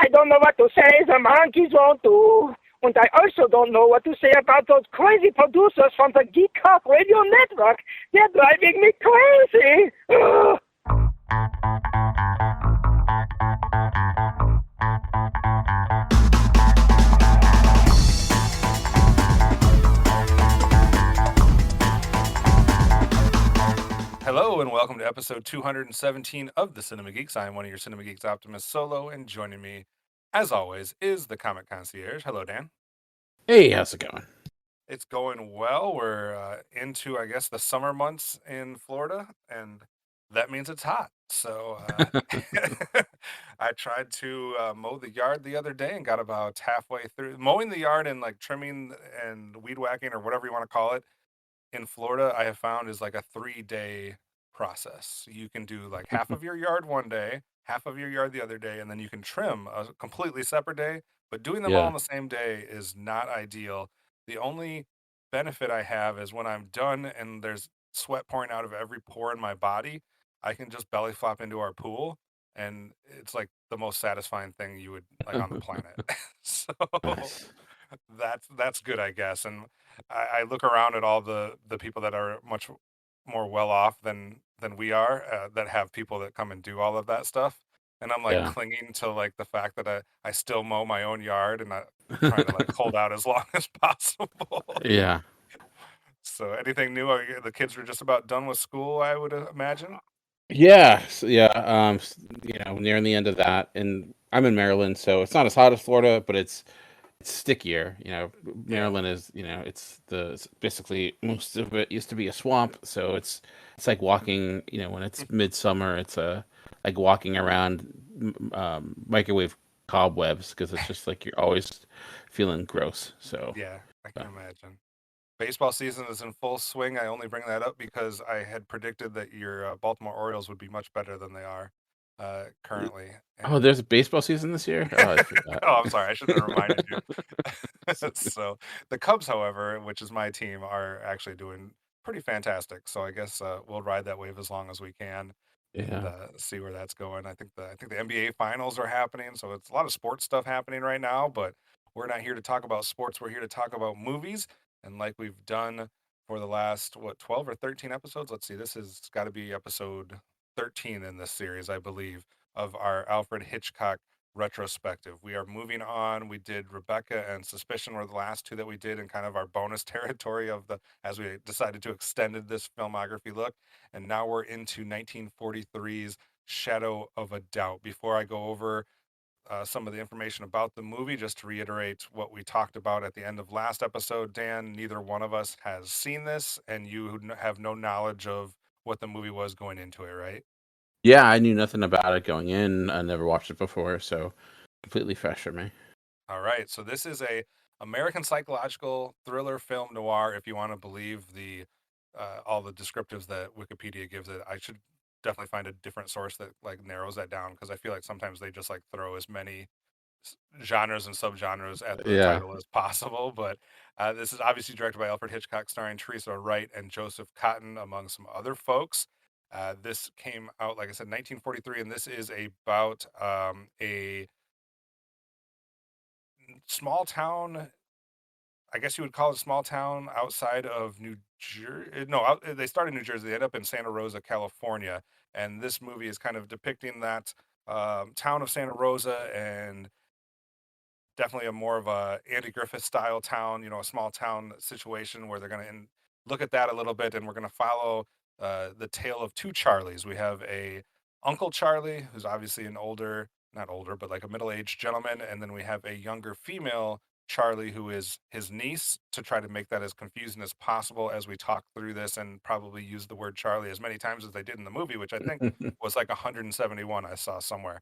I don't know what to say. The monkeys won't do. And I also don't know what to say about those crazy producers from the Hitchcock radio network. They're driving me crazy. Ugh. Hello and welcome to episode 217 of the Cinema Geeks. I am one of your Cinema Geeks Optimus Solo, and joining me, as always, is the Comic Concierge. Hello, Dan. Hey, how's it going? It's going well. We're into, I guess, the summer months in Florida, and that means it's hot. So I tried to mow the yard the other day and got about halfway through mowing the yard and like trimming and weed whacking or whatever you want to call it. In Florida, I have found is like a 3-day process. You can do like half of your yard one day, half of your yard the other day, and then you can trim a completely separate day. But doing them all Yeah. on the same day is not ideal. The only benefit I have is when I'm done and there's sweat pouring out of every pore in my body, I can just belly flop into our pool, and it's like the most satisfying thing you would like on the planet. So Nice. that's good, I guess. And I look around at all the people that are much more well off than we are, that have people that come and do all of that stuff. And I'm like Yeah. clinging to like the fact that I still mow my own yard and I trying to like hold out as long as possible. Yeah. So anything new? The kids were just about done with school, I would imagine. Yeah. Yeah. Nearing the end of that, and I'm in Maryland, so it's not as hot as Florida, but it's stickier. Yeah. Maryland is. It's basically most of it used to be a swamp, so it's like walking. When it's midsummer, it's like walking around microwave cobwebs because it's just like you're always feeling gross. So. Yeah, I can imagine. Baseball season is in full swing. I only bring that up because I had predicted that your Baltimore Orioles would be much better than they are currently. Oh, And there's a baseball season this year? Oh, I forgot. oh, I'm sorry, I shouldn't have reminded you. So the Cubs, however, which is my team, are actually doing pretty fantastic. So I guess we'll ride that wave as long as we can and Yeah. see where that's going. I think the NBA finals are happening, so it's a lot of sports stuff happening right now. But we're not here to talk about sports. We're here to talk about movies, and like we've done for the last 12 or 13 episodes. Let's see, this has got to be episode 13 in this series, I believe, of our Alfred Hitchcock retrospective. We are moving on. We did Rebecca and Suspicion were the last two that we did in kind of our bonus territory of the as we decided to extend this filmography look. And now we're into 1943's Shadow of a Doubt. Before I go over some of the information about the movie, just to reiterate what we talked about at the end of last episode, Dan, neither one of us has seen this, and you have no knowledge of what the movie was going into it, right? Yeah, I knew nothing about it going in. I never watched it before, so completely fresh for me. All right, so this is a American psychological thriller film noir. If you want to believe the all the descriptives that Wikipedia gives it, I should definitely find a different source that like narrows that down because I feel like sometimes they just like throw as many genres and subgenres at the Yeah. title as possible. But this is obviously directed by Alfred Hitchcock, starring Teresa Wright and Joseph Cotten, among some other folks. This came out, like I said, 1943, and this is about a small town. I guess you would call it a small town outside of New Jersey. No, they started in New Jersey. They end up in Santa Rosa, California. And this movie is kind of depicting that town of Santa Rosa, and definitely a more of a Andy Griffith style town, a small town situation where they're going to look at that a little bit. And we're going to follow the tale of two Charlies. We have a Uncle Charlie, who's obviously an older, not older, but like a middle-aged gentleman. And then we have a younger female Charlie, who is his niece, to try to make that as confusing as possible as we talk through this, and probably use the word Charlie as many times as they did in the movie, which I think was like 171 I saw somewhere.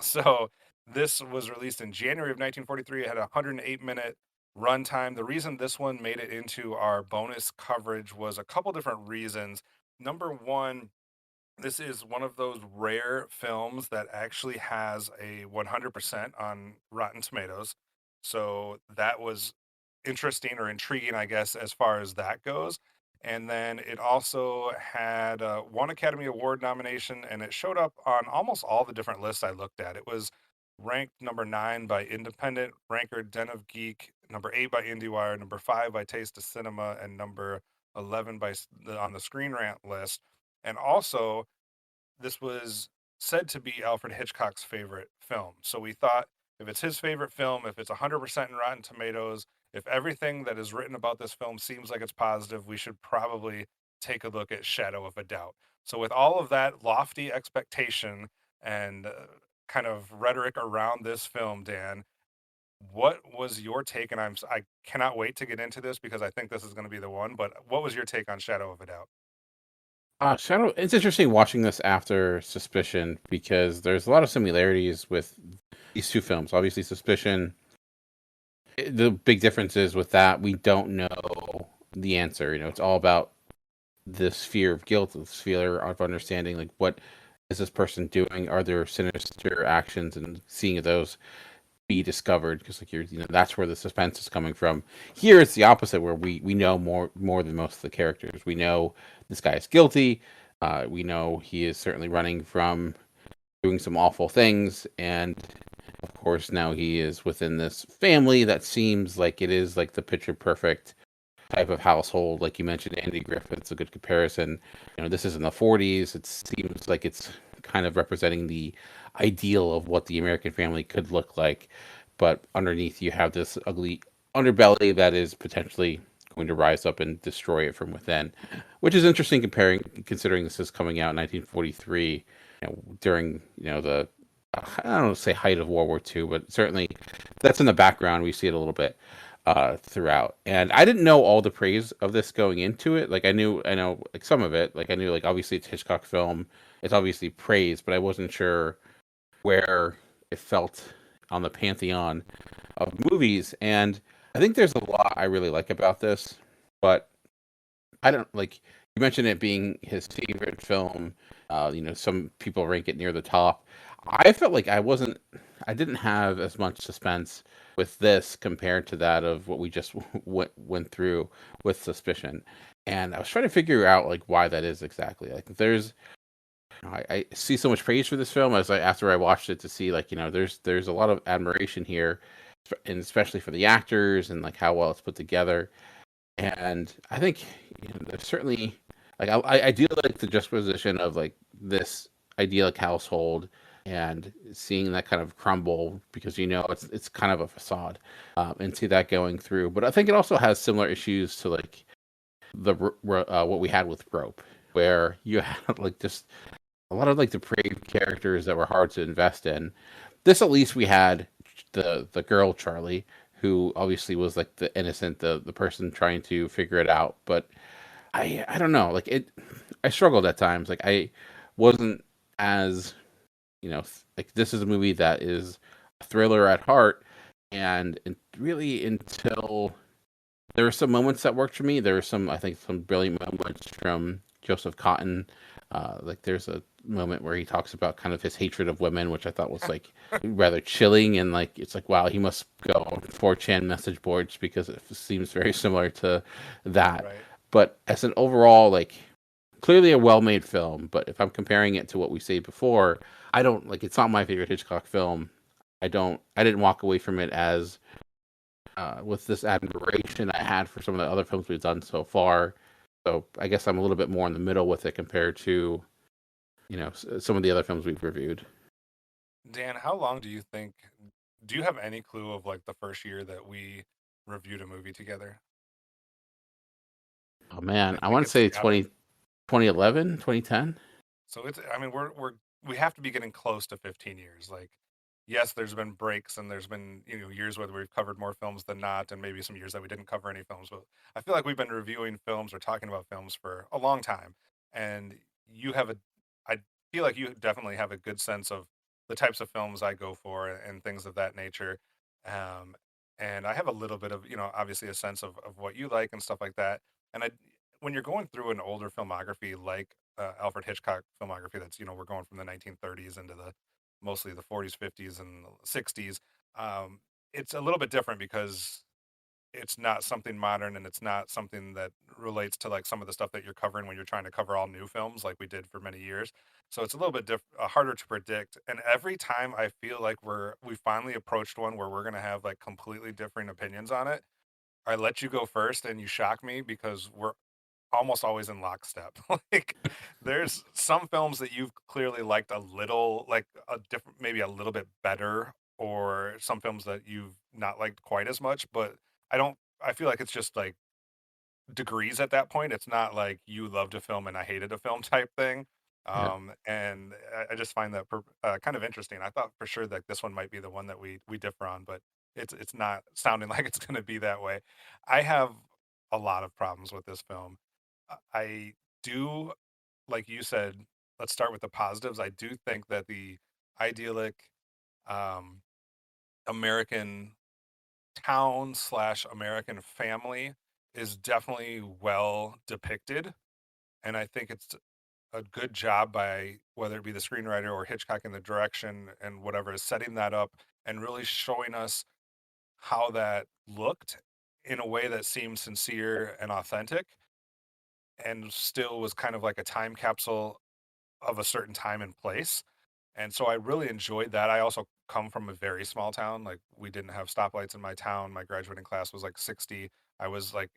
So this was released in January of 1943. It had a 108-minute runtime. The reason this one made it into our bonus coverage was a couple different reasons. Number one, this is one of those rare films that actually has a 100% on Rotten Tomatoes. So that was interesting or intriguing, I guess, as far as that goes. And then it also had one Academy Award nomination, and it showed up on almost all the different lists I looked at. It was ranked number 9 by Independent, ranker Den of Geek, number 8 by IndieWire, number 5 by Taste of Cinema, and number 11 on the Screen Rant list. And also, this was said to be Alfred Hitchcock's favorite film. So we thought, if it's his favorite film, if it's 100% in Rotten Tomatoes, if everything that is written about this film seems like it's positive, we should probably take a look at Shadow of a Doubt. So with all of that lofty expectation and kind of rhetoric around this film, Dan, what was your take? And I cannot wait to get into this because I think this is going to be the one. But what was your take on Shadow of a Doubt? Shadow. It's interesting watching this after Suspicion because there's a lot of similarities with these two films. Obviously, Suspicion. The big difference is with that we don't know the answer. It's all about this fear of guilt, this fear of understanding, like what is this person doing? Are there sinister actions, and seeing those be discovered? Because like that's where the suspense is coming from. Here it's the opposite, where we know more than most of the characters. We know this guy is guilty. We know he is certainly running from doing some awful things, and of course now he is within this family that seems like it is like the picture perfect type of household. Like you mentioned, Andy Griffith's a good comparison. This is in the 40s. It seems like it's kind of representing the ideal of what the American family could look like. But underneath, you have this ugly underbelly that is potentially going to rise up and destroy it from within, which is interesting considering this is coming out in 1943, during the I don't know, say height of World War II, but certainly that's in the background. We see it a little bit throughout. And I didn't know all the praise of this going into it. Like I know like some of it. Like I knew like obviously it's Hitchcock film. It's obviously praised, but I wasn't sure where it felt on the pantheon of movies. And I think there's a lot I really like about this, but I don't like you mentioned it being his favorite film. Some people rank it near the top. I felt like I didn't have as much suspense with this compared to that of what we just went through with Suspicion. And I was trying to figure out like why that is exactly. Like I see so much praise for this film as after I watched it to see like there's a lot of admiration here, and especially for the actors and like how well it's put together. And I think there's certainly like I do like the juxtaposition of like this idyllic household and seeing that kind of crumble because it's kind of a facade, and see that going through. But I think it also has similar issues to like the what we had with Rope, where you had like just a lot of like depraved characters that were hard to invest in. This at least we had the girl Charlie, who obviously was like the innocent, the person trying to figure it out. But I don't know, like I struggled at times. Like I wasn't as like this is a movie that is a thriller at heart, and really until there were some moments that worked for me. There were I think, some brilliant moments from Joseph Cotton. Like there's a moment where he talks about kind of his hatred of women, which I thought was like rather chilling, and like it's like wow, he must go on 4chan message boards because it seems very similar to that. Right. But as an overall, like clearly a well-made film, but if I'm comparing it to what we say before, I don't like it's not my favorite Hitchcock film. I didn't walk away from it as with this admiration I had for some of the other films we've done so far. So I guess I'm a little bit more in the middle with it compared to some of the other films we've reviewed. Dan, how long do you think? Do you have any clue of like the first year that we reviewed a movie together? Oh man, I I think want to it's say gotta. 2011, 2010. So it's. I mean, we have to be getting close to 15 years. Like, yes, there's been breaks and there's been years where we've covered more films than not, and maybe some years that we didn't cover any films. But I feel like we've been reviewing films or talking about films for a long time, and you have a. I feel like you definitely have a good sense of the types of films I go for and things of that nature. Um, and I have a little bit of obviously a sense of what you like and stuff like that. And when you're going through an older filmography like Alfred Hitchcock filmography, that's we're going from the 1930s into the mostly the 40s, 50s, and 60s. It's a little bit different because it's not something modern, and it's not something that relates to like some of the stuff that you're covering when you're trying to cover all new films like we did for many years. So it's a little bit harder to predict. And every time I feel like we finally approached one where we're gonna have like completely differing opinions on it, I let you go first and you shock me because we're almost always in lockstep. Like there's some films that you've clearly liked a little, like a different, maybe a little bit better, or some films that you've not liked quite as much. But I feel like it's just like degrees at that point. It's not like you loved a film and I hated a film type thing. Yeah. And I just find that kind of interesting. I thought for sure that this one might be the one that we differ on, but it's not sounding like it's going to be that way. I have a lot of problems with this film. I do, like you said, let's start with the positives. I do think that the idyllic um, American town slash American family is definitely well depicted. And I think it's a good job by whether it be the screenwriter or Hitchcock in the direction and whatever is setting that up and really showing us how that looked in a way that seemed sincere and authentic and still was kind of like a time capsule of a certain time and place. And so I really enjoyed that. I also come from a very small town. Like we didn't have stoplights in my town. My graduating class was like 60. I was like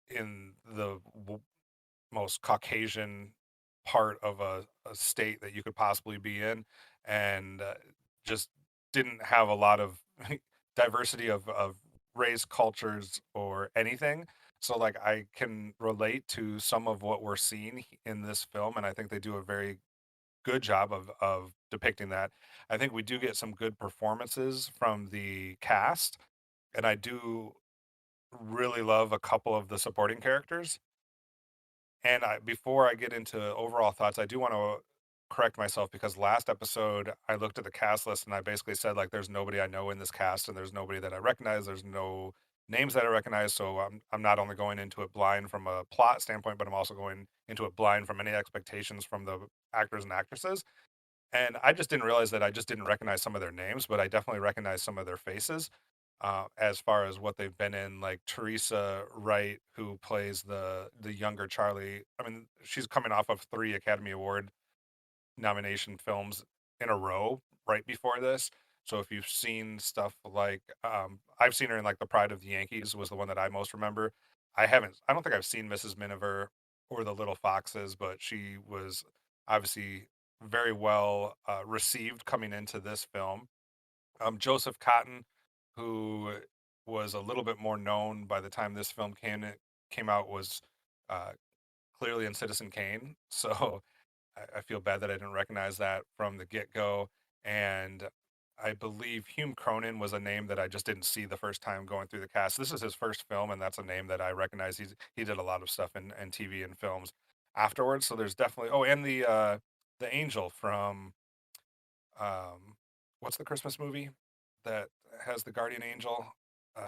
in the most Caucasian part of a state that you could possibly be in, and just didn't have a lot of diversity of race, cultures, or anything. So like I can relate to some of what we're seeing in this film, and I think they do a very good job of depicting that. I think we do get some good performances from the cast, and I do really love a couple of the supporting characters. And before I get into overall thoughts, I do want to correct myself because last episode I looked at the cast list and I basically said like there's nobody I know in this cast and there's nobody that I recognize. There's no names that I recognize, so I'm not only going into it blind from a plot standpoint, but I'm also going into it blind from any expectations from the actors and actresses. And I just didn't realize that I just didn't recognize some of their names, but I definitely recognize some of their faces. As far as what they've been in, like Teresa Wright, who plays the younger Charlie. I mean, she's coming off of 3 Academy Award nomination films in a row right before this. So if you've seen stuff like, I've seen her in like The Pride of the Yankees was the one that I most remember. I don't think I've seen Mrs. Miniver or The Little Foxes, but she was obviously very well received coming into this film. Joseph Cotton, who was a little bit more known by the time this film came out, was uh, clearly in Citizen Kane. So I feel bad that I didn't recognize that from the get go. And I believe Hume Cronin was a name that I just didn't see the first time going through the cast. This is his first film, and that's a name that I recognize. He did a lot of stuff in TV and films afterwards. So there's definitely and the angel from um, what's the Christmas movie that has the guardian angel?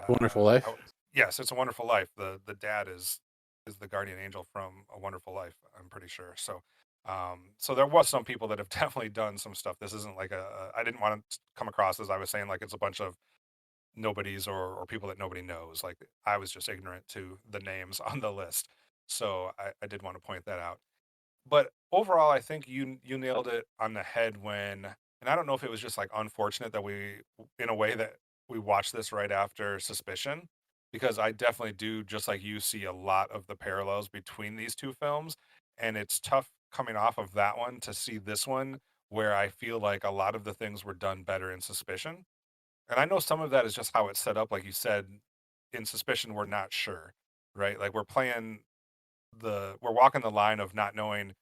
Wonderful Oh, Life. yes, It's a Wonderful Life. The dad is the guardian angel from A Wonderful Life. I'm pretty sure. So, so there was some people that have definitely done some stuff. This isn't like I didn't want to come across as I was saying like it's a bunch of nobodies or people that nobody knows. Like I was just ignorant to the names on the list. So I did want to point that out. But overall, I think you nailed it on the head when, and I don't know if it was just like unfortunate that in a way that we watched this right after Suspicion, because I definitely do, just like you, see a lot of the parallels between these two films, and it's tough coming off of that one to see this one where I feel like a lot of the things were done better in Suspicion. And I know some of that is just how it's set up, like you said, in Suspicion, we're not sure, right? Like we're walking the line of not knowing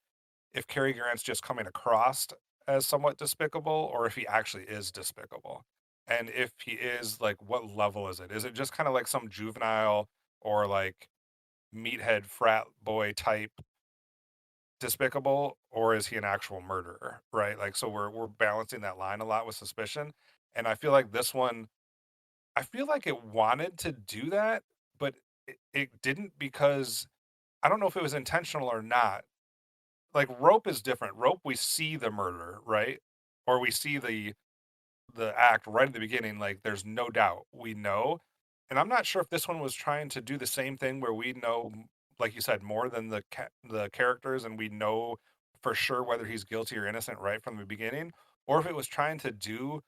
if Cary Grant's just coming across as somewhat despicable or if he actually is despicable. And if he is, like, what level is it? Is it just kind of like some juvenile or like meathead frat boy type despicable, or is he an actual murderer? Right. Like, so we're balancing that line a lot with Suspicion. And I feel like this one, I feel like it wanted to do that, but it didn't because I don't know if it was intentional or not. Like Rope is different. Rope, we see the murder, right? Or we see the act right at the beginning. Like there's no doubt we know. And I'm not sure if this one was trying to do the same thing where we know, like you said, more than the characters, and we know for sure whether he's guilty or innocent right from the beginning, or if it was trying to do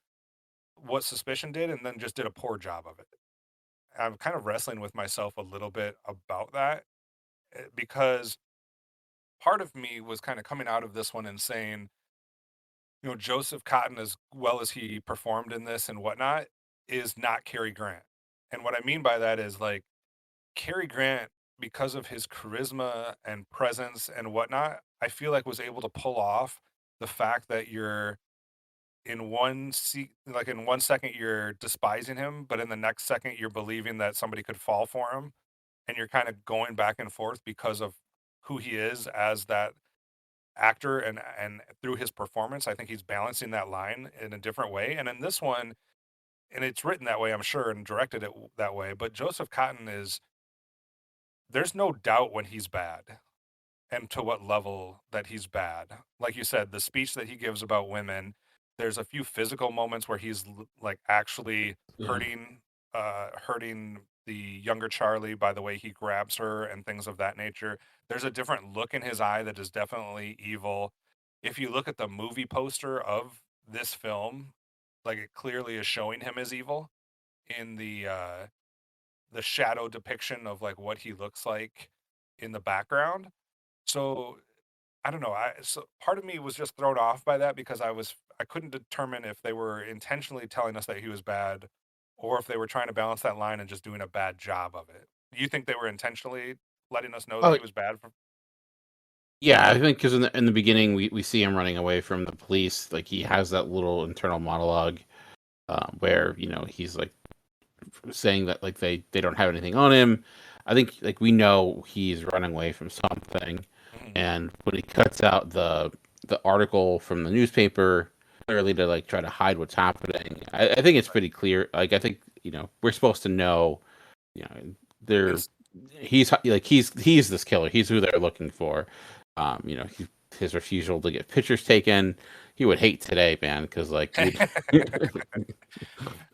what Suspicion did and then just did a poor job of it. I'm kind of wrestling with myself a little bit about that because part of me was kind of coming out of this one and saying, Joseph Cotton, as well as he performed in this and whatnot, is not Cary Grant. And what I mean by that is like Cary Grant, because of his charisma and presence and whatnot, I feel like was able to pull off the fact that you're like in 1 second you're despising him, but in the next second you're believing that somebody could fall for him, and you're kind of going back and forth because of who he is as that actor and through his performance. I think he's balancing that line in a different way. And in this one, and it's written that way, I'm sure, and directed that way, but Joseph Cotton is there's no doubt when he's bad and to what level that he's bad. Like you said, the speech that he gives about women, there's a few physical moments where he's like actually Yeah. hurting the younger Charlie by the way he grabs her and things of that nature. There's a different look in his eye that is definitely evil. If you look at the movie poster of this film, like it clearly is showing him as evil in the shadow depiction of like what he looks like in the background. So I don't know. So part of me was just thrown off by that because I couldn't determine if they were intentionally telling us that he was bad or if they were trying to balance that line and just doing a bad job of it. Do you think they were intentionally letting us know that Oh, he was bad from? yeah, I think because in the beginning we see him running away from the police. Like he has that little internal monologue where he's like saying that like they don't have anything on him. I think like we know he's running away from something, Mhm. and when he cuts out the article from the newspaper clearly to like try to hide what's happening, I think it's pretty clear. Like I think we're supposed to know, you know, they're It's he's this killer. He's who they're looking for. His refusal to get pictures taken. He would hate today, man, because like we couldn't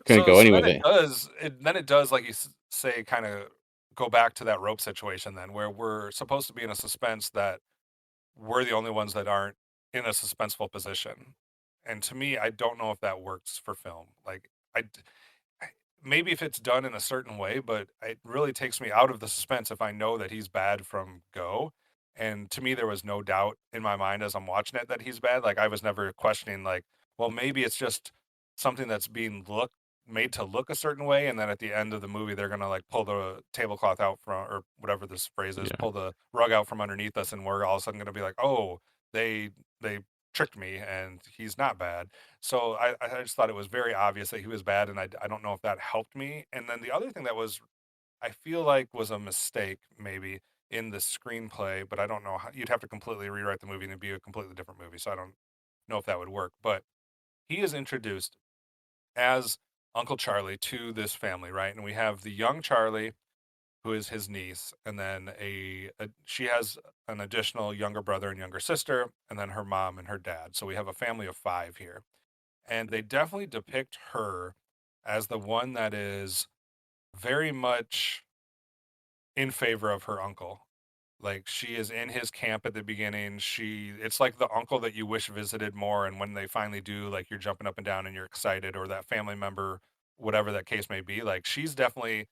so go so any then with it it. does it does like you say kind of go back to that rope situation then where we're supposed to be in a suspense that we're the only ones that aren't in a suspenseful position. And to me, I don't know if that works for film. Like, I maybe if it's done in a certain way, but it really takes me out of the suspense if I know that he's bad from go. And to me, there was no doubt in my mind as I'm watching it that he's bad. Like, I was never questioning, like, well, maybe it's just something that's being made to look a certain way, and then at the end of the movie, they're gonna like pull the tablecloth out from, or whatever this phrase is, Yeah. pull the rug out from underneath us, and we're all of a sudden gonna be like, oh, they tricked me, and he's not bad. So I just thought it was very obvious that he was bad, and I don't know if that helped me. And then the other thing that was I feel like was a mistake maybe in the screenplay, but I don't know how you'd have to completely rewrite the movie and it'd be a completely different movie. So I don't know if that would work. But he is introduced as Uncle Charlie to this family, right? And we have the young Charlie, who is his niece, and then she has an additional younger brother and younger sister, and then her mom and her dad. So we have a family of five here, and they definitely depict her as the one that is very much in favor of her uncle. Like she is in his camp at the beginning. It's like the uncle that you wish visited more, and when they finally do, like you're jumping up and down and you're excited, or that family member, whatever that case may be. Like she's definitely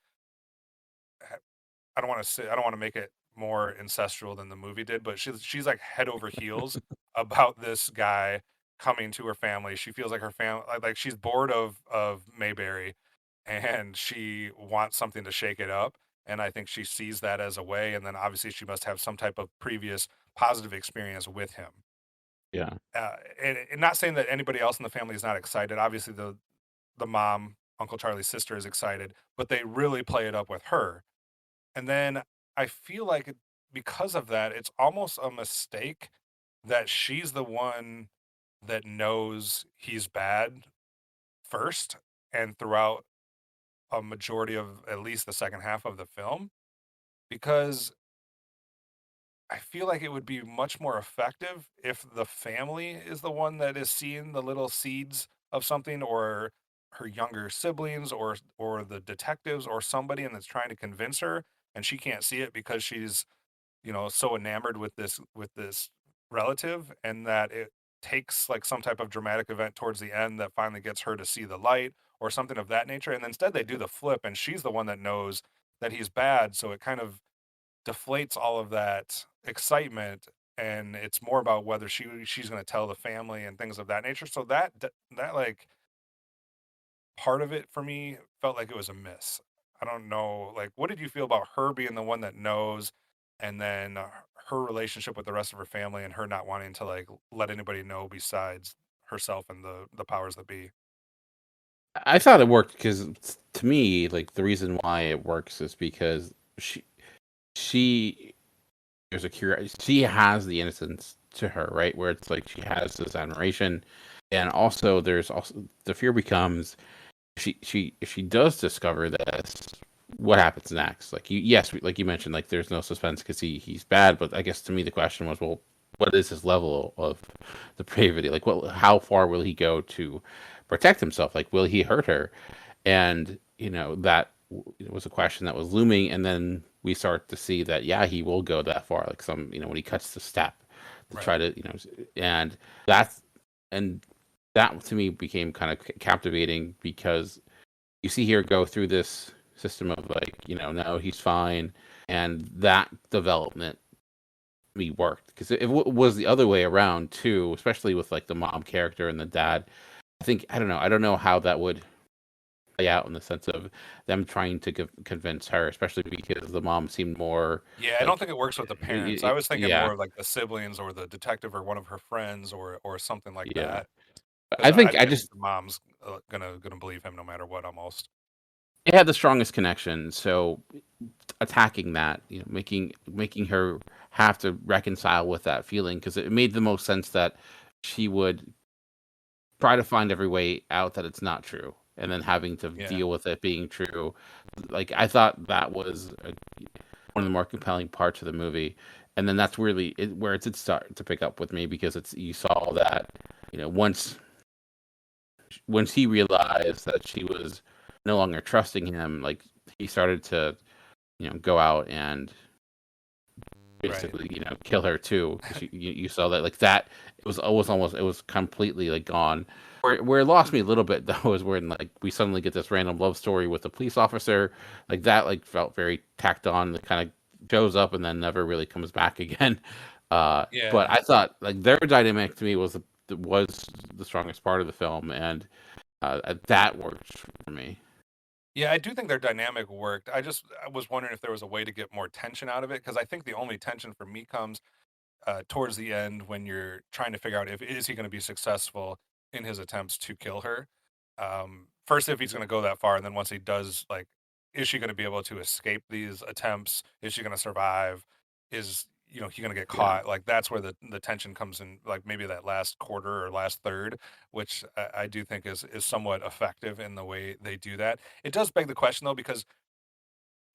I don't want to make it more ancestral than the movie did, but she's like head over heels about this guy coming to her family. She feels like her family like she's bored of Mayberry, and she wants something to shake it up. And I think she sees that as a way. And then obviously she must have some type of previous positive experience with him. Yeah. And not saying that anybody else in the family is not excited. Obviously the mom, Uncle Charlie's sister, is excited, but they really play it up with her. And then I feel like because of that, it's almost a mistake that she's the one that knows he's bad first and throughout a majority of at least the second half of the film, because I feel like it would be much more effective if the family is the one that is seeing the little seeds of something, or her younger siblings or the detectives or somebody, and that's trying to convince her, and she can't see it because she's, so enamored with this relative, and that it takes like some type of dramatic event towards the end that finally gets her to see the light or something of that nature. And instead they do the flip, and she's the one that knows that he's bad, so it kind of deflates all of that excitement, and it's more about whether she's going to tell the family and things of that nature. So that like part of it for me felt like it was a miss. I don't know, like, what did you feel about her being the one that knows, and then her relationship with the rest of her family, and her not wanting to like let anybody know besides herself and the powers that be? I thought it worked because to me, like the reason why it works is because she there's a she has the innocence to her, right? Where it's like she has this admiration, and also there's also the fear becomes she if she does discover this, what happens next? Like like you mentioned, like there's no suspense because he's bad, but I guess to me the question was, well, what is his level of depravity? Like, how far will he go to protect himself? Like, will he hurt her? And that was a question that was looming, and then we start to see that he will go that far. Like when he cuts the step to Right. try to and that's and that to me became kind of captivating because you see her go through this system of like, no, he's fine, and that development me worked because it was the other way around too, especially with like the mom character and the dad. I don't know how that would play out in the sense of them trying to convince her, especially because the mom seemed more Yeah, I don't like, think it works with the parents. I was thinking yeah, more of like the siblings or the detective or one of her friends or something like yeah. that. Because I think I I think just the mom's gonna believe him no matter what, almost. they had the strongest connection, so attacking that, making her have to reconcile with that feeling because it made the most sense that she would try to find every way out that it's not true, and then having to Yeah. deal with it being true. Like I thought that was one of the more compelling parts of the movie, and then that's really where it did start to pick up with me because it's you saw that once he realized that she was no longer trusting him, like he started to go out and Right. basically kill her too because you saw that like that it was completely like gone. Where it lost me a little bit though is when like we suddenly get this random love story with a police officer like that like felt very tacked on. That kind of shows up and then never really comes back again. But Yeah. I thought like their dynamic to me was the strongest part of the film, and that worked for me. Yeah, I do think their dynamic worked. I was wondering if there was a way to get more tension out of it, because I think the only tension for me comes towards the end when you're trying to figure out if is he going to be successful in his attempts to kill her. First, if he's going to go that far, and then once he does, like, is she going to be able to escape these attempts? Is she going to survive? Is he going to get Yeah, caught? Like that's where the tension comes in. Like maybe that last quarter or last third, which I do think is somewhat effective in the way they do that. It does beg the question though, because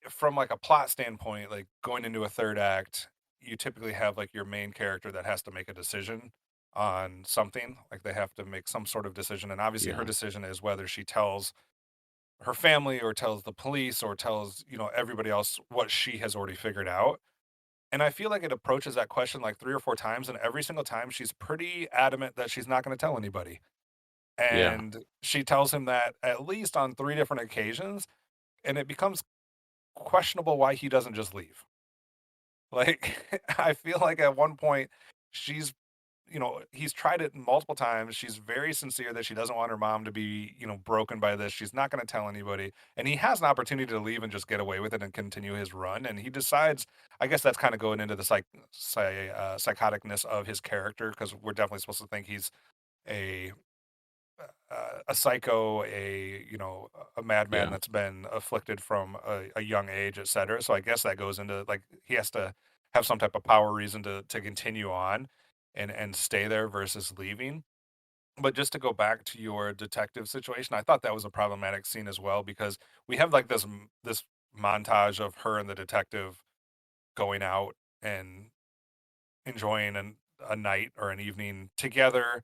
from like a plot standpoint, like going into a third act, you typically have like your main character that has to make a decision on something. Like they have to make some sort of decision. And obviously her yeah, decision is whether she tells her family or tells the police or tells, everybody else what she has already figured out. And I feel like it approaches that question like 3 or 4 times. And every single time she's pretty adamant that she's not going to tell anybody. yeah, And she tells him that at least on 3 different occasions. And it becomes questionable why he doesn't just leave. Like, I feel like at one point she's, he's tried it multiple times. She's very sincere that she doesn't want her mom to be, broken by this. She's not going to tell anybody. And he has an opportunity to leave and just get away with it and continue his run. And he decides, I guess that's kind of going into the psychoticness of his character, because we're definitely supposed to think he's a a psycho, a madman yeah, that's been afflicted from a young age, et cetera. So I guess that goes into like he has to have some type of power reason to continue on and stay there versus leaving. But just to go back to your detective situation, I thought that was a problematic scene as well, because we have like this montage of her and the detective going out and enjoying a night or an evening together,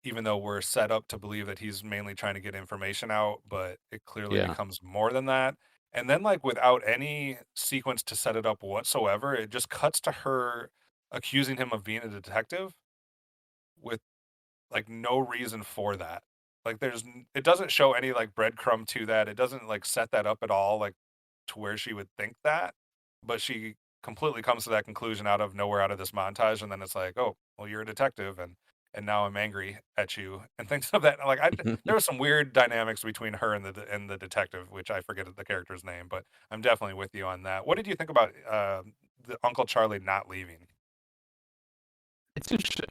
even though we're set up to believe that he's mainly trying to get information out, but it clearly Yeah. becomes more than that. And then, like, without any sequence to set it up whatsoever, it just cuts to her accusing him of being a detective with like no reason for that. Like it doesn't show any like breadcrumb to that. It doesn't like set that up at all, like to where she would think that. But she completely comes to that conclusion out of nowhere, out of this montage, and then it's like, oh, well, you're a detective, and now I'm angry at you, and things of that. Like there was some weird dynamics between her and the detective, which I forget the character's name, but I'm definitely with you on that. What did you think about the Uncle Charlie not leaving? It's interesting.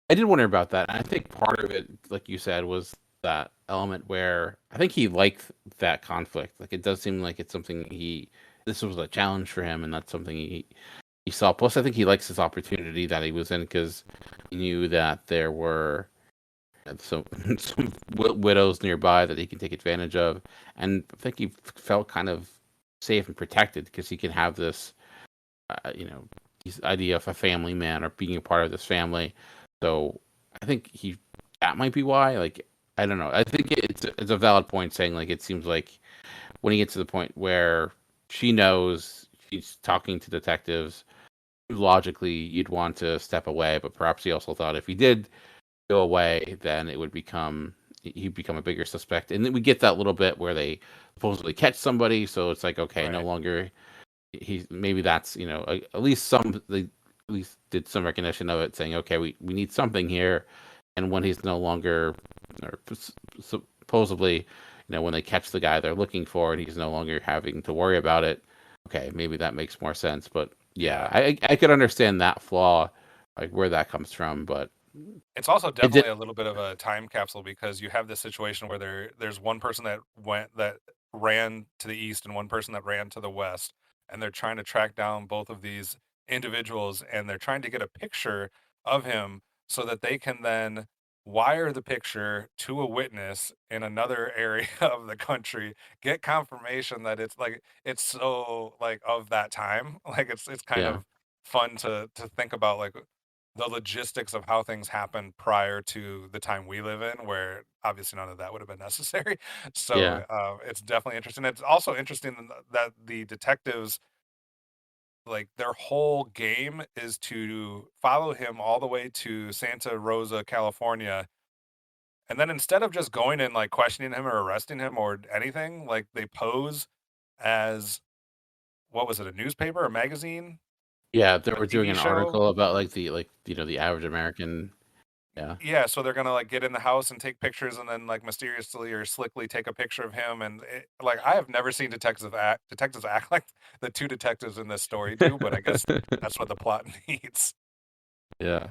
I did wonder about that. And I think part of it, like you said, was that element where I think he liked that conflict. Like it does seem like it's something this was a challenge for him, and that's something he saw. Plus, I think he likes this opportunity that he was in because he knew that there were some widows nearby that he can take advantage of, and I think he felt kind of safe and protected because he can have this, this idea of a family man or being a part of this family. So I think that might be why. Like I don't know. I think it's a valid point saying like it seems like when he gets to the point where she knows she's talking to detectives, logically you'd want to step away, but perhaps he also thought if he did go away, then he'd become a bigger suspect. And then we get that little bit where they supposedly catch somebody, so it's like okay, no Right. longer maybe that's at least they at least did some recognition of it, saying okay, we need something here. And when he's no longer, or supposedly, when they catch the guy they're looking for, and he's no longer having to worry about it, okay, maybe that makes more sense. But yeah, Yeah. I could understand that flaw, like where that comes from, but It's also it did. definitely a little bit of a time capsule because you have this situation where there's one person that ran to the east and one person that ran to the west, and they're trying to track down both of these individuals, and they're trying to get a picture of him so that they can then wire the picture to a witness in another area of the country, get confirmation that it's so like of that time. Like it's kind Yeah, of fun to think about like the logistics of how things happened prior to the time we live in, where obviously none of that would have been necessary. So yeah, it's definitely interesting. It's also interesting that the detectives, like their whole game is to follow him all the way to Santa Rosa, California. And then instead of just going and like questioning him or arresting him or anything, like they pose as what was it, a newspaper, a magazine, yeah. They a were doing TV an show? article about the average American. Yeah, Yeah, so they're gonna like get in the house and take pictures, and then like mysteriously or slickly take a picture of him. And like I have never seen detectives act like the two detectives in this story do, but I guess that's what the plot needs. yeah.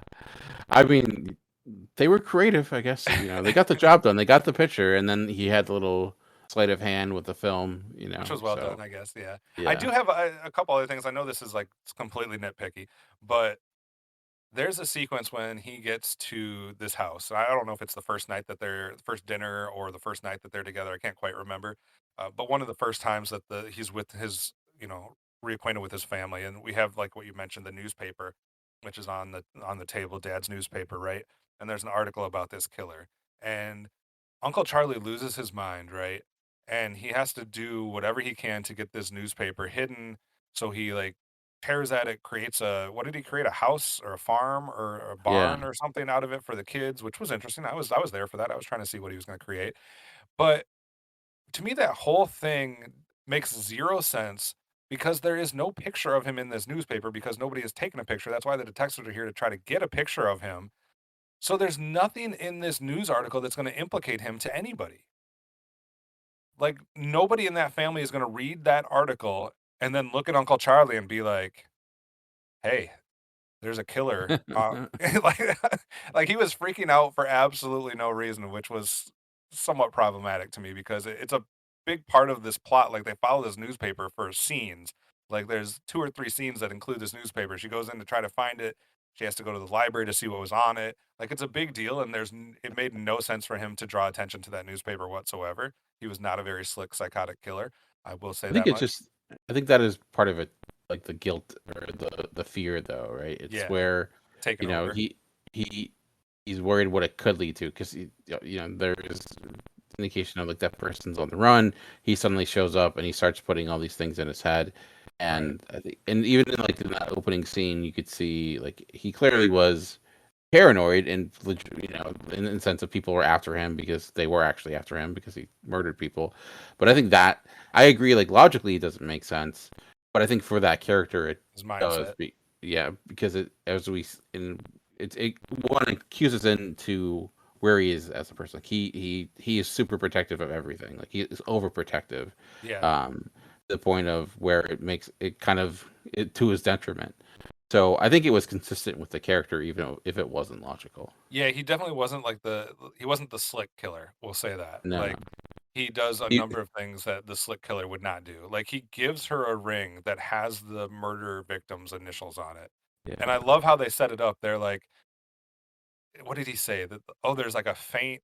I mean, they were creative, I guess. They got the job done. They got the picture, and then he had the little sleight of hand with the film. Which was well So done, I guess. Yeah, I yeah, do have a couple other things. I know this is like completely nitpicky, but there's a sequence when he gets to this house. I don't know if it's the first night that they're the first dinner or the first night that they're together. I can't quite remember. But one of the first times that he's with his, reacquainted with his family, and we have like what you mentioned, the newspaper, which is on the table, Dad's newspaper, right? And there's an article about this killer, and Uncle Charlie loses his mind, right? And he has to do whatever he can to get this newspaper hidden. So he like tears at it, creates what did he create? A house or a farm or a yeah, barn or something out of it for the kids, which was interesting. I was there for that. I was trying to see what he was going to create. But to me, that whole thing makes zero sense because there is no picture of him in this newspaper because nobody has taken a picture. That's why the detectives are here to try to get a picture of him. So there's nothing in this news article that's going to implicate him to anybody. Like nobody in that family is going to read that article and then look at Uncle Charlie and be like, "Hey, there's a killer." Like, like he was freaking out for absolutely no reason, which was somewhat problematic to me because it's a big part of this plot. Like they follow this newspaper for scenes. Like there's 2 or 3 scenes that include this newspaper. She goes in to try to find it. She has to go to the library to see what was on it. Like it's a big deal, and it made no sense for him to draw attention to that newspaper whatsoever. He was not a very slick psychotic killer. I will say I think that it's much. just. I think that is part of it, like the guilt or the fear, though, right? It's Yeah, where taken over. he he's worried what it could lead to because there is indication of like that person's on the run. He suddenly shows up and he starts putting all these things in his head, Right. and I think, and even in like in that opening scene, you could see like he clearly was paranoid and in the sense of people were after him because they were actually after him because he murdered people. But I think that I agree, like logically it doesn't make sense, but I think for that character it His does. mindset. Yeah, because it as we in it one it cues us into where he is as a person. Like he is super protective of everything. Like he is overprotective, Yeah. to the point of where it makes it kind of to his detriment. So I think it was consistent with the character, even if it wasn't logical. Yeah, he definitely wasn't like he wasn't the slick killer. We'll say that. No, Like he does a he, number of things that the slick killer would not do. Like he gives her a ring that has the murder victim's initials on it. And I yeah, love how they set it up. They're like, what did he say? That there's like a faint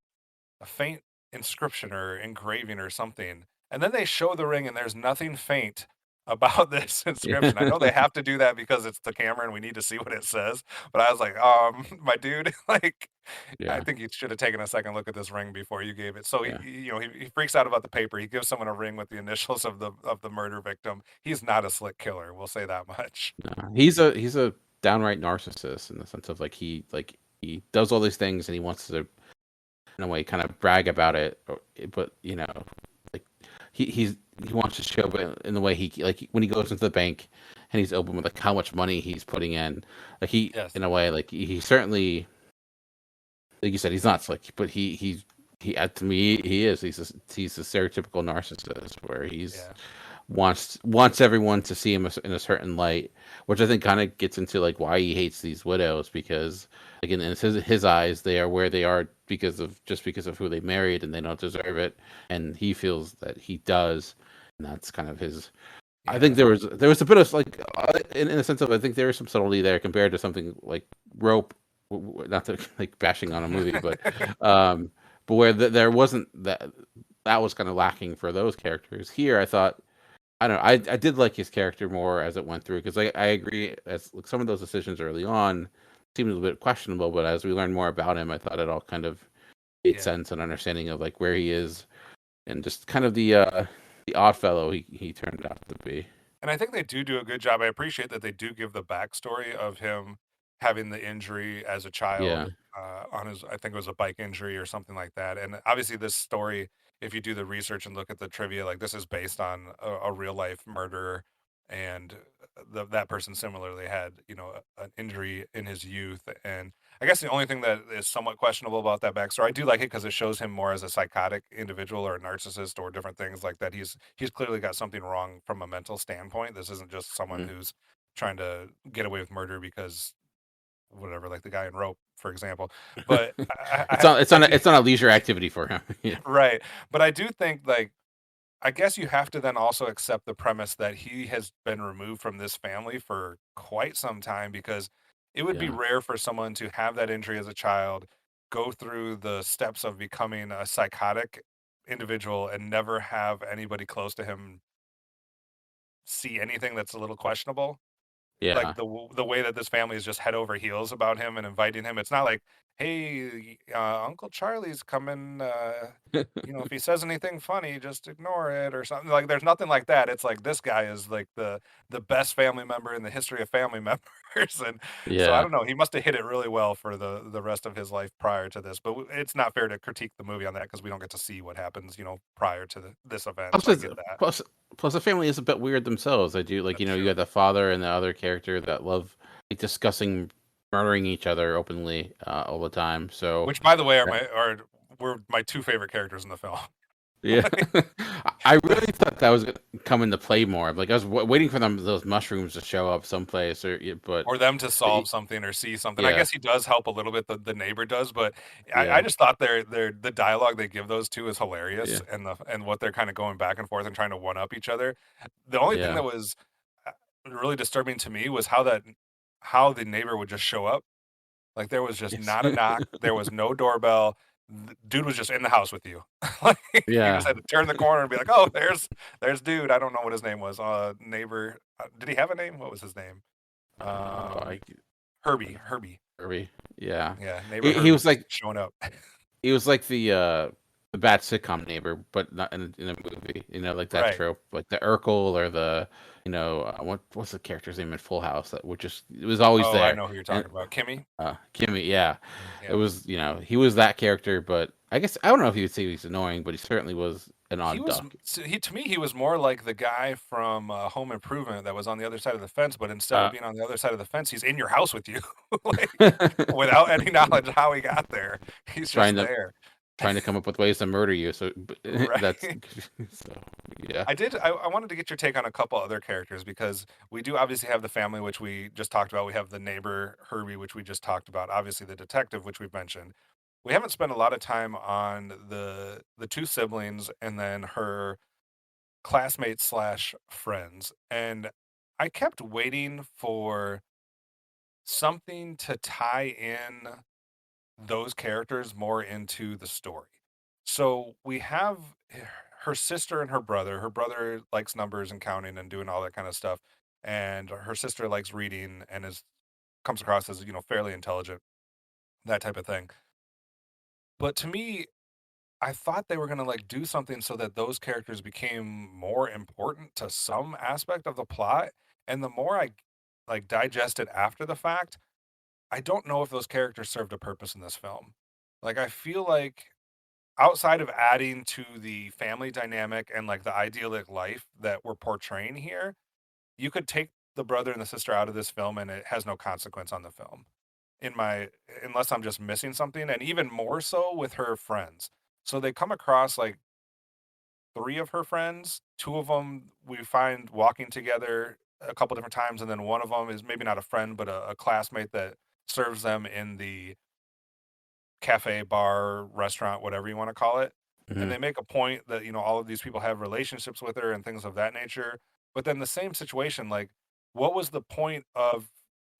inscription or engraving or something. And then they show the ring and there's nothing faint about this yeah, inscription. I know they have to do that because it's the camera and we need to see what it says. But I was like, my dude, like I yeah, think you should have taken a second look at this ring before you gave it. So yeah. he freaks out about the paper. He gives someone a ring with the initials of the murder victim. He's not a slick killer. We'll say that much. No. He's a downright narcissist in the sense of like he does all these things and he wants to in a way kind of brag about it, but like he wants to show it in the way he like when he goes into the bank and he's open with like how much money he's putting in. Like he Yes. in a way like he certainly like you said he's not slick, but he to me he is he's a stereotypical narcissist where he's Yeah. wants everyone to see him in a certain light, which I think kind of gets into like why he hates these widows because again in his eyes they are where they are because of who they married and they don't deserve it, and he feels that he does, and that's kind of his. I think Yeah. there was a bit of like in a sense of I think there is some subtlety there compared to something like Rope, not to like bashing on a movie, um, but where there wasn't that was kind of lacking for those characters. Here, I thought I don't know. I did like his character more as it went through because I agree as like, some of those decisions early on seemed a little bit questionable, but as we learned more about him, I thought it all kind of made Yeah. sense and understanding of like where he is and just kind of the odd fellow he turned out to be. And I think they do a good job. I appreciate that they do give the backstory of him having the injury as a Yeah, child on his, I think it was a bike injury or something like that. And obviously, this story, if you do the research and look at the trivia, like this is based on a real life murderer, and that person similarly had an injury in his youth. And I guess the only thing that is somewhat questionable about that backstory, I do like it because it shows him more as a psychotic individual or a narcissist or different things like that. He's clearly got something wrong from a mental standpoint. This isn't just someone mhm. who's trying to get away with murder because whatever, like the guy in Rope, for example. But It's not a leisure activity for him. Yeah, right. But I do think like I guess you have to then also accept the premise that he has been removed from this family for quite some time because it would be yeah, rare for someone to have that injury as a child, go through the steps of becoming a psychotic individual and never have anybody close to him see anything that's a little questionable. Like yeah, the way that this family is just head over heels about him and inviting him. It's not like, hey, Uncle Charlie's coming. If he says anything funny, just ignore it or something. Like there's nothing like that. It's like this guy is like the best family member in the history of family members, and so I yeah. don't know. He must have hit it really well for the rest of his life prior to this. But it's not fair to critique the movie on that because we don't get to see what happens, prior to this event. Plus, So I get that. plus the family is a bit weird themselves. I do like That's you true. got the father and the other character that love like discussing murdering each other openly all the time. So Which, by the way, uh, were my two favorite characters in the film. yeah, I really thought that was gonna come into play more. Like I was waiting for those mushrooms to show up someplace, Or them to but solve something or see something. I yeah, guess he does help a little bit, the neighbor does, but I yeah, just thought the dialogue they give those two is yeah, hilarious, and what they're kind of going back and forth and trying to one up each other. The only thing yeah, that was uh, really disturbing to me was how the neighbor would just show up. Like there was just yes, not a knock, there was no doorbell. Dude was just in the house with you. Like you just yeah. had to turn the corner and be like, "Oh, there's dude." I don't know what his name was. Neighbor. Did he have a name? What was his name? Oh, Um, Herbie. Herbie. Herbie. Yeah, Yeah, neighbor he Herbie was just like showing up. he was like the bad sitcom neighbor, but not in a movie. Like that Right. trope, like the Urkel or the what's the character's name in Full House that it was always Oh, I there. know who you're And talking about. Kimmy? Kimmy, yeah, it Yeah. was he was that character, but I guess I don't know if you would say he's annoying, but he certainly was an He odd was duck. to me he was more like the guy from Home Improvement that was on the other side of the fence, but instead of Uh, being on the other side of the fence, he's in your house with you, like without any knowledge of how he got there. He's trying just to there. come up with ways to murder you. So that's Right. so yeah. I wanted to get your take on a couple other characters because we do obviously have the family, which we just talked about. We have the neighbor, Herbie, which we just talked about. Obviously, the detective, which we've mentioned. We haven't spent a lot of time on the two siblings and then her classmates slash friends. And I kept waiting for something to tie in those characters more into the story. So we have her sister and her brother. Her brother likes numbers and counting and doing all that kind of stuff. And her sister likes reading and comes across as, fairly intelligent, that type of thing. But to me, I thought they were gonna like do something so that those characters became more important to some aspect of the plot. And the more I like digest it after the fact, I don't know if those characters served a purpose in this film. Like I feel like outside of adding to the family dynamic and like the idyllic life that we're portraying here, you could take the brother and the sister out of this film and it has no consequence on the film. Unless I'm just missing something, and even more so with her friends. So they come across like three of her friends. Two of them we find walking together a couple different times, and then one of them is maybe not a friend, but a classmate that serves them in the cafe, bar, restaurant, whatever you want to call it. And Hmm. they make a point that, all of these people have relationships with her and things of that nature. But then the same situation, like, what was the point of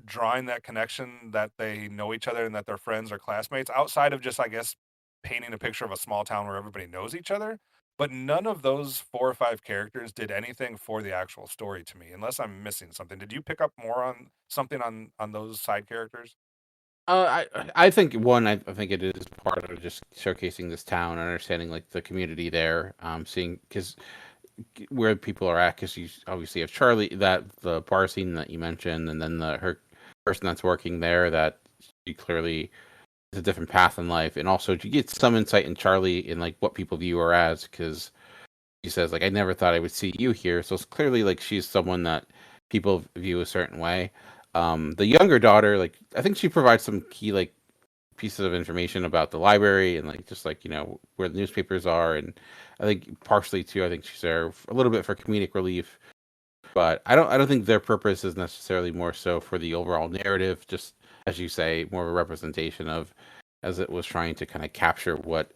drawing that connection that they know each other and that they're friends or classmates outside of just, I guess, painting a picture of a small town where everybody knows each other? But none of those 4 or 5 characters did anything for the actual story to me, unless I'm missing something. Did you pick up more on something on those side characters? I think I think it is part of just showcasing this town, understanding like the community there, seeing because where people are at, because you obviously have Charlie, that the bar scene that you mentioned, and then her person that's working there that she clearly is a different path in life, and also you get some insight in Charlie in like what people view her as, because she says like I never thought I would see you here, so it's clearly like she's someone that people view a certain way. The younger daughter, like I think she provides some key like pieces of information about the library and like just like where the newspapers are, and I think partially too I think she's there a little bit for comedic relief, but I don't think their purpose is necessarily more so for the overall narrative, just as you say, more of a representation of as it was trying to kind of capture what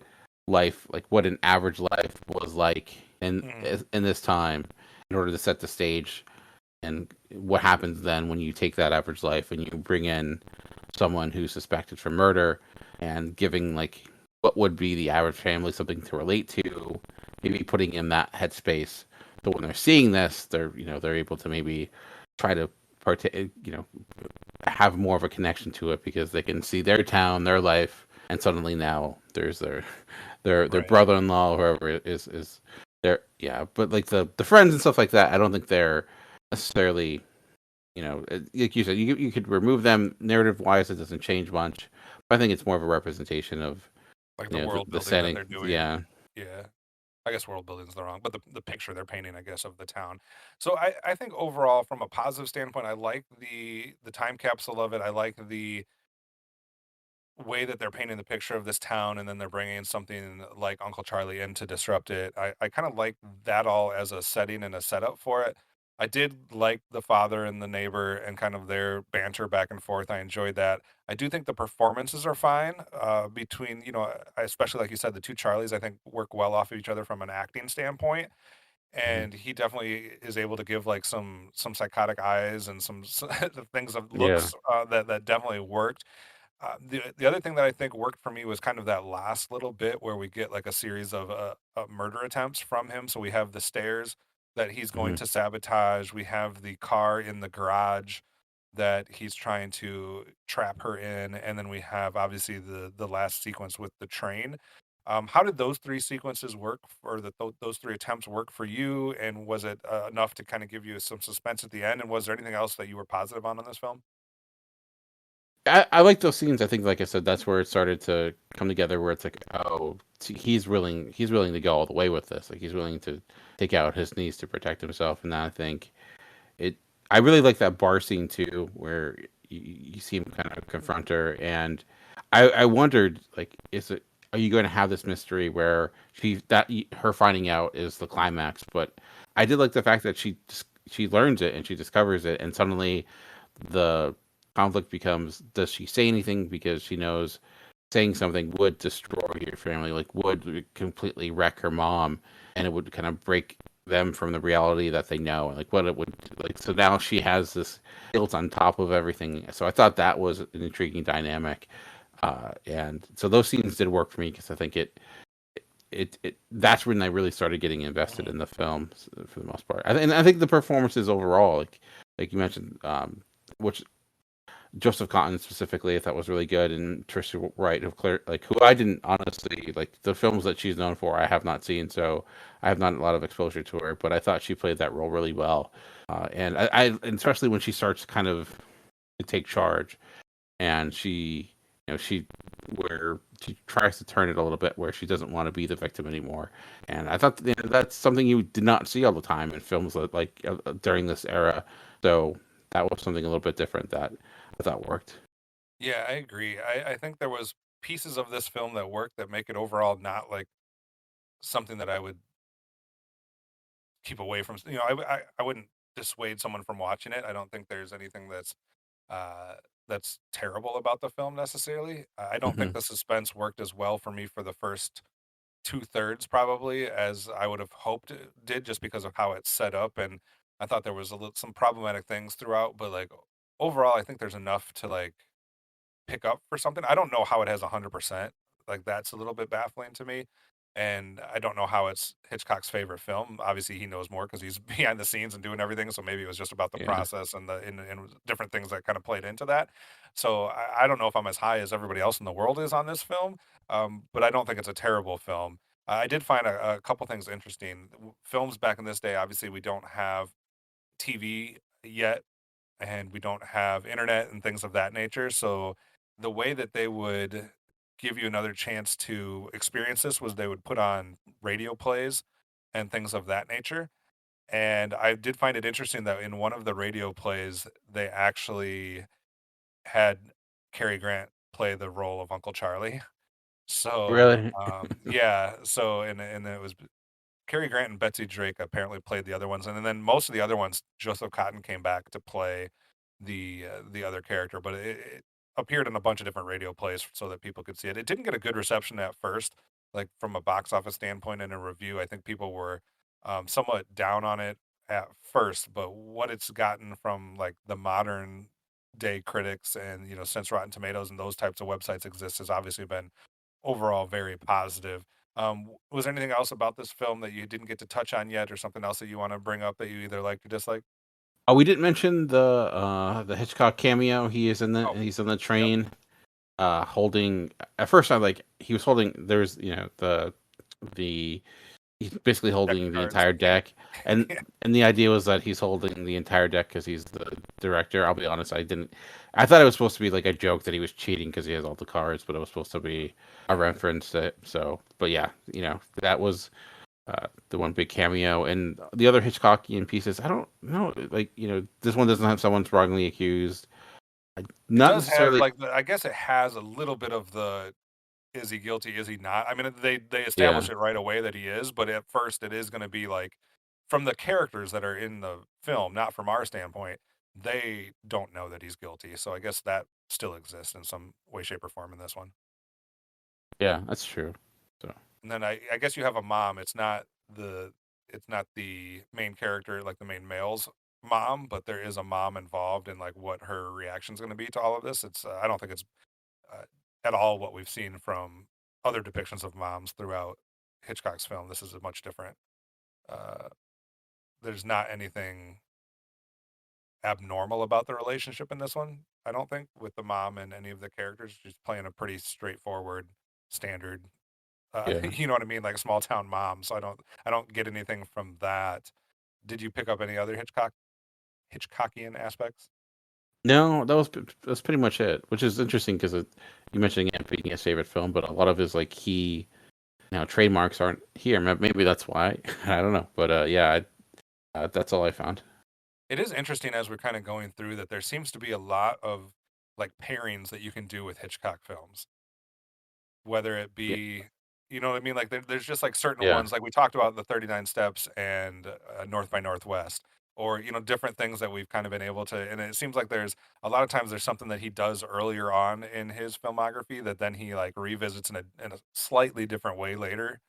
life, like what an average life was like Mm, in this time, in order to set the stage, and what happens then when you take that average life and you bring in someone who's suspected for murder, and giving like what would be the average family something to relate to, maybe putting in that headspace. So when they're seeing this, they're able to maybe try to have more of a connection to it, because they can see their town, their life, and suddenly now there's their right. brother-in-law, or whoever it is there. Yeah, but like the friends and stuff like that, I don't think they're necessarily, like you said, you could remove them narrative wise, it doesn't change much, but I think it's more of a representation of Like the world the building that setting. they're doing. Yeah. Yeah. I guess world building is the wrong, but the picture they're painting, I guess, of the town. So I think overall, from a positive standpoint, I like the time capsule of it. I like the way that they're painting the picture of this town, and then they're bringing something like Uncle Charlie in to disrupt it. I kind of like that all as a setting and a setup for it. I did like the father and the neighbor and kind of their banter back and forth. I enjoyed that. I do think the performances are fine between, especially like you said, the two Charlies, I think work well off of each other from an acting standpoint. Mhm. And he definitely is able to give like some psychotic eyes and some things of Yeah. looks that definitely worked. The other thing that I think worked for me was kind of that last little bit where we get like a series of murder attempts from him. So we have the stairs that he's going Hmm. to sabotage. We have the car in the garage that he's trying to trap her in, and then we have obviously the last sequence with the train. How did those three sequences work, or those three attempts work for you? And was it enough to kind of give you some suspense at the end? And was there anything else that you were positive on in this film? I like those scenes. I think, like I said, that's where it started to come together. Where it's like, oh, he's willing to go all the way with this. Like he's willing to take out his knees to protect himself. And then I think it. I really like that bar scene too, where you see him kind of confront her, and I wondered, like, is it? Are you going to have this mystery where her finding out is the climax? But I did like the fact that she learns it and she discovers it, and suddenly the conflict becomes, does she say anything because she knows saying something would destroy your family, like would completely wreck her mom, and it would kind of break them from the reality that they know, and like what it would like. So now she has this guilt on top of everything. So I thought that was an intriguing dynamic, and so those scenes did work for me because I think it that's when I really started getting invested in the film for the most part. And I think the performances overall, like you mentioned, which Joseph Cotton specifically, I thought was really good, and Trisha Wright of Claire, like who I didn't honestly like the films that she's known for. I have not seen, so I have not a lot of exposure to her. But I thought she played that role really well, and and especially when she starts kind of to take charge, and she where she tries to turn it a little bit, where she doesn't want to be the victim anymore. And I thought that's something you did not see all the time in films during this era. So that was something a little bit different that I thought worked. Yeah, I agree. I think there was pieces of this film that work that make it overall not like something that I would keep away from. I wouldn't dissuade someone from watching it. I don't think there's anything uh, that's terrible about the film necessarily. I don't think Hmm. the suspense worked as well for me for the first two-thirds probably as I would have hoped it did, just because of how it's set up. And I thought there was some problematic things throughout, but like overall, I think there's enough to like pick up for something. I don't know how it has 100%. Like that's a little bit baffling to me. And I don't know how it's Hitchcock's favorite film. Obviously, he knows more because he's behind the scenes and doing everything. So maybe it was just about the Yeah. process and different things that kind of played into that. So I don't know if I'm as high as everybody else in the world is on this film, but I don't think it's a terrible film. I did find a couple things interesting. Films back in this day, obviously, we don't have TV yet and we don't have internet and things of that nature. So the way that they would give you another chance to experience this was they would put on radio plays and things of that nature. And I did find it interesting that in one of the radio plays, they actually had Cary Grant play the role of Uncle Charlie. So Really? yeah, so and it was Cary Grant and Betsy Drake apparently played the other ones, and then most of the other ones, Joseph Cotton came back to play the other character, but it appeared in a bunch of different radio plays so that people could see it. It didn't get a good reception at first, like from a box office standpoint and a review. I think people were somewhat down on it at first, but what it's gotten from like the modern day critics and since Rotten Tomatoes and those types of websites exist has obviously been overall very positive. Was there anything else about this film that you didn't get to touch on yet, or something else that you want to bring up that you either like or dislike? Oh, we didn't mention the Hitchcock cameo. Oh, He's on the yep. train, holding. At first, I like he was holding. There's the he's basically Deck holding of the cards. entire deck, and Yeah. the idea was that he's holding the entire deck because he's the director. I'll be honest, I didn't. I thought it was supposed to be like a joke that he was cheating because he has all the cards, but it was supposed to be a reference to it. So, but yeah, that was the one big cameo, and the other Hitchcockian pieces. I don't know, like this one doesn't have someone's wrongly accused. It Not does have necessarily. like I guess it has a little bit of the is he guilty, is he not? I mean, they Yeah, establish it right away that he is, but at first it is going to be like from the characters that are in the film, not from our standpoint. They don't know that he's guilty, so I guess that still exists in some way, shape, or form in this one. yeah, that's true. So And then I guess you have a mom. It's not the main character, like the main male's mom, but there is a mom involved in like what her reaction's going to be to all of this. It's I don't think it's uh, at all what we've seen from other depictions of moms throughout Hitchcock's film. This is a much different. Uh, there's not anything abnormal about the relationship in this one. I don't think with the mom and any of the characters, just playing a pretty straightforward, standard. Yeah. You know what I mean, like a small town mom. So I don't get anything from that. Did you pick up any other Hitchcockian aspects? No, that's pretty much it. Which is interesting because you mentioned it being his favorite film, but a lot of his like key, trademarks aren't here. Maybe that's why. I don't know, but yeah, that's all I found. It is interesting as we're kind of going through that there seems to be a lot of like pairings that you can do with Hitchcock films, whether it Yeah. be, you know what I mean? Like there's just like certain Yeah. ones, like we talked about the 39 Steps and North by Northwest, or, different things that we've kind of been able to. And it seems like there's a lot of times there's something that he does earlier on in his filmography that then he like revisits in a slightly different way later.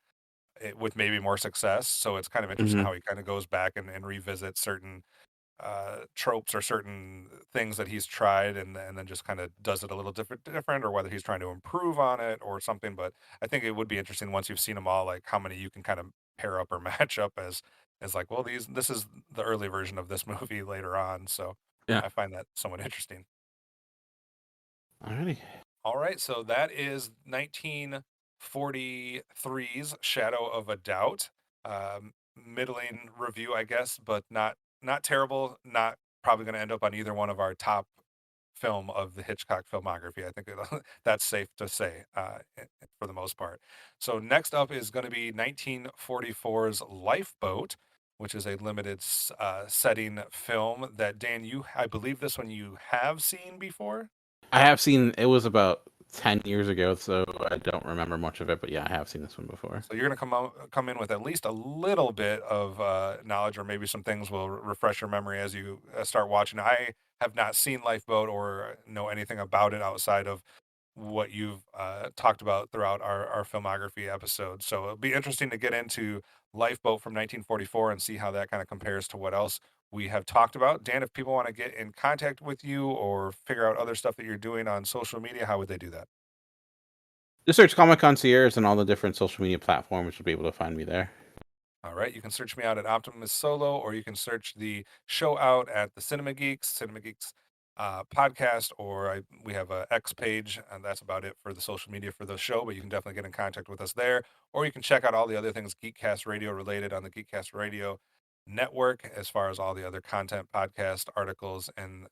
With maybe more success. So it's kind of interesting Hmm. how he kind of goes back and revisits certain tropes or certain things that he's tried and then just kind of does it a little different, or whether he's trying to improve on it or something. But I think it would be interesting once you've seen them all, like how many you can kind of pair up or match up as like, well, this is the early version of this movie later on. So Yeah. I find that somewhat interesting. Alrighty. All right, so that is 1943's Shadow of a Doubt. Middling review, I guess, but not terrible. Not probably going to end up on either one of our top film of the Hitchcock filmography. I think that's safe to say for the most part. So next up is going to be 1944's Lifeboat, which is a limited setting film that Dan, I believe this one you have seen before. I have seen it was about 10 years ago, so I don't remember much of it, but yeah, I have seen this one before. So you're going to come in with at least a little bit of knowledge, or maybe some things will refresh your memory as you start watching. I have not seen Lifeboat or know anything about it outside of what you've talked about throughout our filmography episode. So it'll be interesting to get into Lifeboat from 1944 and see how that kind of compares to what else we have talked about. Dan, if people want to get in contact with you or figure out other stuff that you're doing on social media, how would they do that? Just search Comic Concierge and all the different social media platforms. You'll be able to find me there. All right, you can search me out at Optimus Solo, or you can search the show out at the Cinema Geeks podcast, or we have a X page, and that's about it for the social media for the show. But you can definitely get in contact with us there, or you can check out all the other things Geekcast Radio related on the Geekcast Radio network, as far as all the other content, podcast articles, and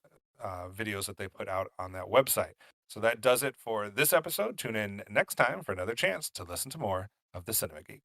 videos that they put out on that website. So that does it for this episode. Tune in next time for another chance to listen to more of the Cinema Geeks.